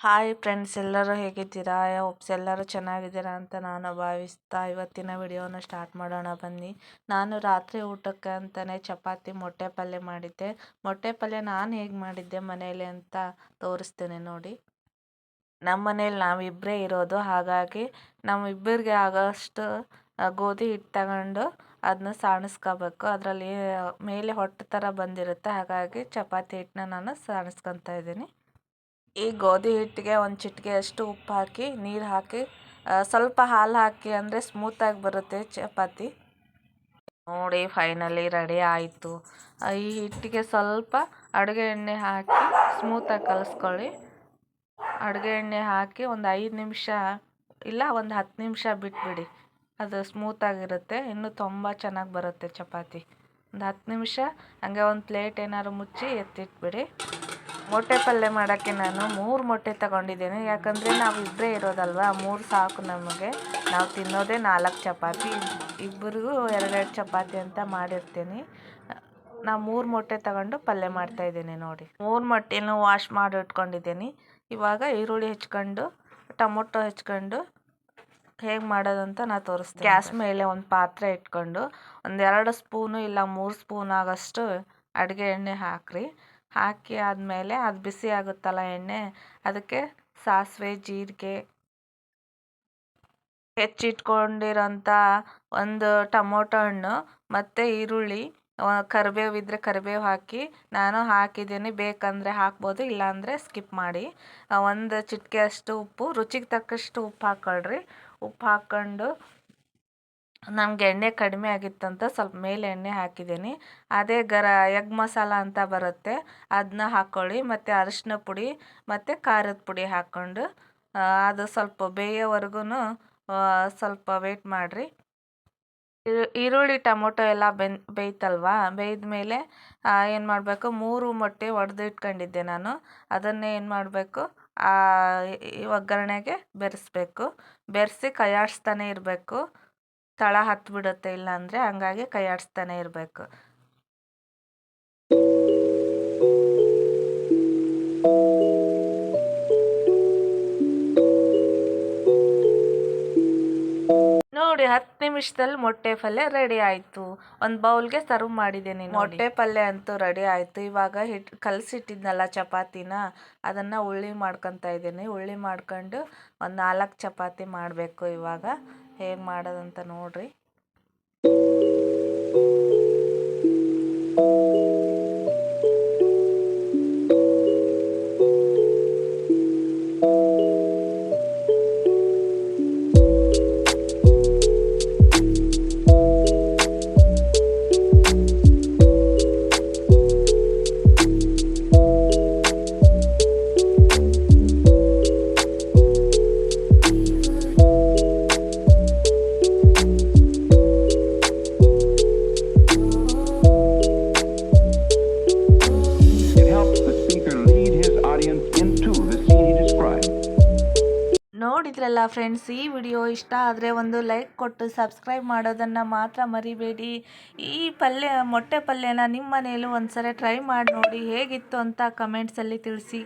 Hi friends, ಎಲ್ಲರೂ ಹೇಗಿದ್ದೀರಾ? Hopes ಎಲ್ಲರೂ ಚೆನ್ನಾಗಿದ್ದೀರಾ ಅಂತ ನಾನು ಭಾವಿಸ್ತಾ ಇವತ್ತಿನ ವಿಡಿಯೋನ ಸ್ಟಾರ್ಟ್ ಮಾಡೋಣ ಬನ್ನಿ. ನಾನು ರಾತ್ರಿ ಊಟಕ್ಕೆ ಅಂತಲೇ ಚಪಾತಿ ಮೊಟ್ಟೆ ಪಲ್ಯ ಮಾಡಿದ್ದೆ. ಮೊಟ್ಟೆ ಪಲ್ಯ ನಾನು ಹೇಗೆ ಮಾಡಿದ್ದೆ ಮನೆಯಲ್ಲಿ ಅಂತ ತೋರಿಸ್ತೇನೆ ನೋಡಿ. ನಮ್ಮ ಮನೇಲಿ ನಾವಿಬ್ಬರೇ ಇರೋದು, ಹಾಗಾಗಿ ನಮ್ಮಿಬ್ಬರಿಗೆ ಆಗೋಷ್ಟು ಗೋಧಿ ಹಿಟ್ಟು ತಗೊಂಡು ಅದನ್ನ ಸಾಣಿಸ್ಕೋಬೇಕು. ಅದರಲ್ಲಿ ಮೇಲೆ ಹೊಟ್ಟು ಥರ ಬಂದಿರುತ್ತೆ, ಹಾಗಾಗಿ ಚಪಾತಿ ಹಿಟ್ಟನ್ನ ನಾನು ಸಾಣಿಸ್ಕೊತಾ ಇದ್ದೀನಿ. ಈ ಗೋಧಿ ಹಿಟ್ಟಿಗೆ ಒಂದು ಚಿಟಿಕೆಯಷ್ಟು ಉಪ್ಪು ಹಾಕಿ ನೀರು ಹಾಕಿ ಸ್ವಲ್ಪ ಹಾಲು ಹಾಕಿ ಅಂದರೆ ಸ್ಮೂತಾಗಿ ಬರುತ್ತೆ ಚಪಾತಿ. ನೋಡಿ ಫೈನಲಿ ರೆಡಿ ಆಯಿತು. ಈ ಹಿಟ್ಟಿಗೆ ಸ್ವಲ್ಪ ಅಡುಗೆ ಎಣ್ಣೆ ಹಾಕಿ ಸ್ಮೂತಾಗಿ ಕಲಿಸ್ಕೊಳ್ಳಿ. ಅಡುಗೆ ಎಣ್ಣೆ ಹಾಕಿ ಒಂದು 5 ನಿಮಿಷ ಇಲ್ಲ ಒಂದು 10 ನಿಮಿಷ ಬಿಟ್ಬಿಡಿ, ಅದು ಸ್ಮೂತಾಗಿರುತ್ತೆ. ಇನ್ನೂ ತುಂಬ ಚೆನ್ನಾಗಿ ಬರುತ್ತೆ ಚಪಾತಿ. ಒಂದು 10 ನಿಮಿಷ ಹಂಗೆ ಒಂದು ಪ್ಲೇಟ್ ಏನಾದ್ರು ಮುಚ್ಚಿ ಎತ್ತಿಟ್ಬಿಡಿ. ಮೊಟ್ಟೆ ಪಲ್ಯ ಮಾಡೋಕ್ಕೆ ನಾನು 3 ಮೊಟ್ಟೆ ತಗೊಂಡಿದ್ದೇನೆ, ಯಾಕಂದರೆ ನಾವು ಇಬ್ಬರೇ ಇರೋದಲ್ವ, 3 ಸಾಕು ನಮಗೆ. ನಾವು ತಿನ್ನೋದೇ 4 ಚಪಾತಿ, ಇಬ್ಬರಿಗೂ 2 ಚಪಾತಿ ಅಂತ ಮಾಡಿರ್ತೀನಿ. ನಾವು 3 ಮೊಟ್ಟೆ ತಗೊಂಡು ಪಲ್ಯ ಮಾಡ್ತಾಯಿದ್ದೀನಿ ನೋಡಿ. 3 ಮೊಟ್ಟೆನೂ ವಾಶ್ ಮಾಡಿ ಇಟ್ಕೊಂಡಿದ್ದೀನಿ. ಇವಾಗ ಈರುಳ್ಳಿ ಹೆಚ್ಕೊಂಡು ಟೊಮೊಟೊ ಹೆಚ್ಕೊಂಡು ಹೇಗೆ ಮಾಡೋದಂತ ನಾನು ತೋರಿಸ್ತೀನಿ. ಗ್ಯಾಸ್ ಮೇಲೆ ಒಂದು ಪಾತ್ರೆ ಇಟ್ಕೊಂಡು 1-2 ಸ್ಪೂನು ಇಲ್ಲ 3 ಸ್ಪೂನ್ ಆಗೋಷ್ಟು ಅಡುಗೆ ಎಣ್ಣೆ ಹಾಕಿ ಆದಮೇಲೆ ಅದು ಬಿಸಿ ಆಗುತ್ತಲ್ಲ ಎಣ್ಣೆ, ಅದಕ್ಕೆ ಸಾಸಿವೆ, ಜೀರಿಗೆ, ಹೆಚ್ಚಿಟ್ಕೊಂಡಿರೋಂಥ ಒಂದು ಟೊಮೊಟೊ ಹಣ್ಣು ಮತ್ತು ಈರುಳ್ಳಿ, ಕರಿಬೇವು ಇದ್ದರೆ ಕರಿಬೇವು ಹಾಕಿ ನಾನು ಹಾಕಿದ್ದೀನಿ. ಬೇಕಂದರೆ ಹಾಕ್ಬೋದು, ಇಲ್ಲಾಂದರೆ ಸ್ಕಿಪ್ ಮಾಡಿ. ಒಂದು ಚಿಟಿಕೆಯಷ್ಟು ಉಪ್ಪು, ರುಚಿಗೆ ತಕ್ಕಷ್ಟು ಉಪ್ಪು ಹಾಕ್ಕೊಳ್ರಿ. ಉಪ್ಪು ಹಾಕ್ಕೊಂಡು ನಮಗೆ ಎಣ್ಣೆ ಕಡಿಮೆ ಆಗಿತ್ತಂತ ಸ್ವಲ್ಪ ಮೇಲೆ ಎಣ್ಣೆ ಹಾಕಿದ್ದೀನಿ. ಅದೇ ಎಗ್ ಮಸಾಲ ಅಂತ ಬರುತ್ತೆ, ಅದನ್ನ ಹಾಕ್ಕೊಳ್ಳಿ. ಮತ್ತು ಅರಿಶಿನ ಪುಡಿ ಮತ್ತು ಖಾರದ ಪುಡಿ ಹಾಕ್ಕೊಂಡು ಅದು ಸ್ವಲ್ಪ ಬೇಯೋವರೆಗೂ ಸ್ವಲ್ಪ ವೇಟ್ ಮಾಡಿರಿ. ಈರುಳ್ಳಿ ಟೊಮೊಟೊ ಎಲ್ಲ ಬೇಯ್ತಲ್ವ, ಬೇಯ್ದ ಮೇಲೆ ಏನು ಮಾಡಬೇಕು, 3 ಮೊಟ್ಟೆ ಒಡೆದು ಇಟ್ಕೊಂಡಿದ್ದೆ ನಾನು. ಅದನ್ನೇ ಏನು ಮಾಡಬೇಕು, ಈ ಒಗ್ಗರಣೆಗೆ ಬೆರೆಸಿ ಕೈ ಆಡಿಸ್ತಾನೆ ಇರಬೇಕು. ತಳ ಹತ್ತಿಬಿಡುತ್ತೆ ಇಲ್ಲಾಂದರೆ, ಹಂಗಾಗಿ ಕೈ ಆಡಿಸ್ತಾನೆ ಇರಬೇಕು. ನೋಡಿ 10 ನಿಮಿಷದಲ್ಲಿ ಮೊಟ್ಟೆ ಪಲ್ಯ ರೆಡಿ ಆಯಿತು. ಒಂದು ಬೌಲ್ಗೆ ಸರ್ವ್ ಮಾಡಿದ್ದೀನಿ. ಮೊಟ್ಟೆ ಪಲ್ಯ ಅಂತೂ ರೆಡಿ ಆಯಿತು. ಇವಾಗ ಕಲಸಿಟ್ಟಿದ್ನಲ್ಲ ಚಪಾತಿನ, ಅದನ್ನು ಉಳ್ಳಿ ಮಾಡ್ಕೊತಾ ಇದ್ದೀನಿ. ಉಳ್ಳಿ ಮಾಡ್ಕೊಂಡು ಒಂದು 4 ಚಪಾತಿ ಮಾಡಬೇಕು. ಇವಾಗ ಹೇಗೆ ಮಾಡೋದಂತ ನೋಡಿರಿ. ನೋಡಿದ್ರಲ್ಲ ಫ್ರೆಂಡ್ಸ್, ಈ ವಿಡಿಯೋ ಇಷ್ಟ ಆದರೆ ಒಂದು ಲೈಕ್ ಕೊಟ್ಟು ಸಬ್ಸ್ಕ್ರೈಬ್ ಮಾಡೋದನ್ನು ಮಾತ್ರ ಮರಿಬೇಡಿ. ಈ ಮೊಟ್ಟೆ ಪಲ್ಯನ ನಿಮ್ಮ ಮನೆಯಲ್ಲೂ ಒಂದ್ಸರಿ ಟ್ರೈ ಮಾಡಿ ನೋಡಿ, ಹೇಗಿತ್ತು ಅಂತ ಕಮೆಂಟ್ಸಲ್ಲಿ ತಿಳಿಸಿ.